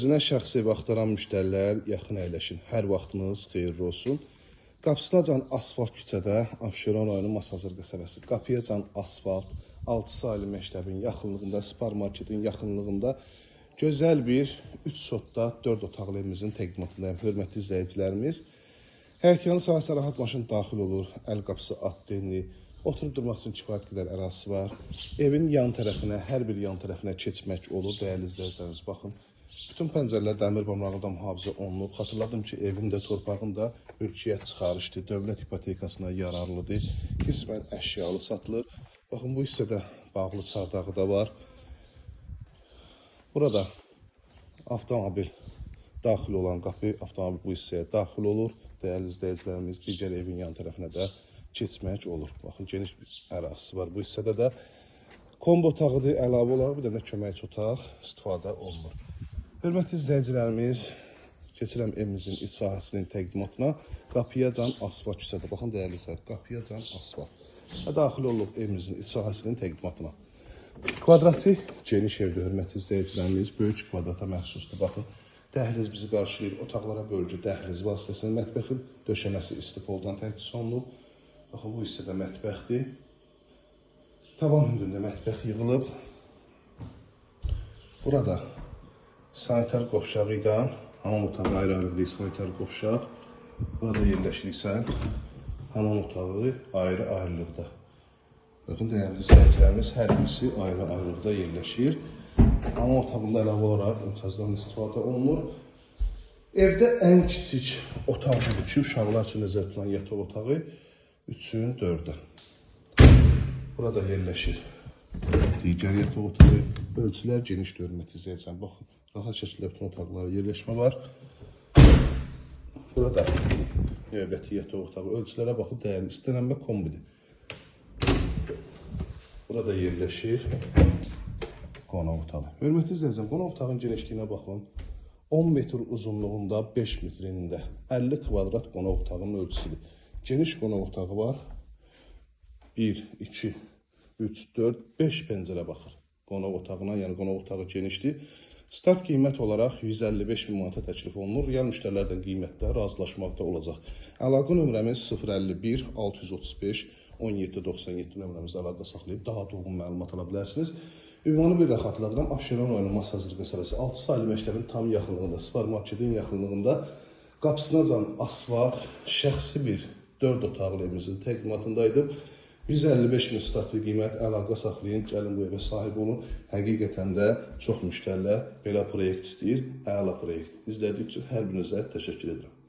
Özünə şəxsi ev axtaran müştərilər yaxın əyləşin. Hər vaxtınız xeyirli olsun. Qapısınacan asfalt küçədə Abşeron rayonu Masazır qəsəbəsi. Qapıyacan asfalt, 6 saylı məktəbin yaxınlığında, supermarketin yaxınlığında gözəl bir 3 sotda 4 otaqlı evimizin təqdimatındayım. Hörmətli izləyicilərimiz, həyətyanı sahəsinə rahat maşın daxil olur. Əl qapısı, atdenli, oturub durmaq üçün kifayət qədər ərazisi var. Evin yan tərəfinə, hər bir yan tərəfinə keçmək olur. Dəyərli izləyicilərimiz, baxın. Bütün pəncərələr dəmir bamlarından mühafizə olunub. Xatırladım ki, evin də torpağın da mülkiyyət çıxarışdır, dövlət hipotekasına yararlıdır. Qismən əşyalı satılır. Baxın, bu hissədə bağlı çardağı da var. Burada avtomobil daxil olan qapı, avtomobil bu hissəyə daxil olur. Dəyərli izləyicilərimiz, digər evin yan tərəfinə də keçmək olur. Baxın, geniş bir ərazisi var. Bu hissədə də kombo otağıdır, əlavə olaraq bir dənə köməkçi otaq istifadə olunur. Hörmətli izləyicilərimiz, keçirəm evimizin iç sahəsinin təqdimatına. Qapıyacan asfalt küçədə. Baxın, dəyərli izləyicilər, qapıyacan asfalt. Və daxil oluq evimizin iç sahəsinin təqdimatına. Kvadratı geniş evdir, hörmətli izləyicilərimiz. Böyük kvadrata məxsusdur. Baxın, dəhliz bizi qarşılayır. Otaqlara bölgü dəhliz vasitəsilə mətbəxin döşəməsi istifoldan təchiz olunub. Baxın, bu hissədə mətbəxdir. Tavan hündürlüyündə mətbəx yığılıb. Burada sanitar qovşağı ilə hamam otağı ayrı-ayrıdır, sanitar qovşaq. Burada yerləşiriksə, hamam otağı ayrı-ayrılıqda. Baxın, dəyərli izləyicilərimiz, hər birisi ayrı-ayrılıqda yerləşir. Hamam otağında əlavə olaraq imtiyazdan istifadə olunur. Evdə ən kiçik otaq budur ki, uşaqlar üçün nəzərdə tutulan yataq otağı 3-ün 4-ə. Burada yerləşir digər yataq otağı. Ölçülər geniş hörmətli izləyicilər. Baxın, rahat şəkildə bütün otaqlara yerləşmə var. Burada növbəti yataq otağı. Ölçülərə baxıb dəyərli istənilmə kombidir. Burada yerləşir qonaq otağı. Hörmətli izləyicilər, qonaq otağın genişliyinə baxın. 10 metr uzunluğunda, 5 metrində 50 kvadrat qonaq otağının ölçüsüdür. Geniş qonaq otağı var. 1, 2, 3, 4, 5 pəncərə baxır qonaq otağına, yəni qonaq otağı genişdir. Start qiymət olaraq 155 min manata təklif olunur. Real müştərilərdən qiymətdə razılaşmaqda olacaq. Əlaqə nömrəmiz 051 635 1797 nömrəmizdə əlaqə saxlayıb daha dolğun məlumat ala bilərsiniz. Ünvanı bir də xatırladıram. Abşeron rayonu Masazır qəsəbəsi 6 saylı məktəbin tam yaxınlığında, supermarketin yaxınlığında qapısınacan asfalt, şəxsi bir 4 otaqlı evimizin təqdimatındaydı. 155 min statlı qiymət, əlaqə saxlayın, gəlin bu evə sahib olun. Həqiqətən də çox müştərilər belə proyekt istəyir, əla proyekt. İzlədiyi üçün hər birinizə təşəkkür edirəm.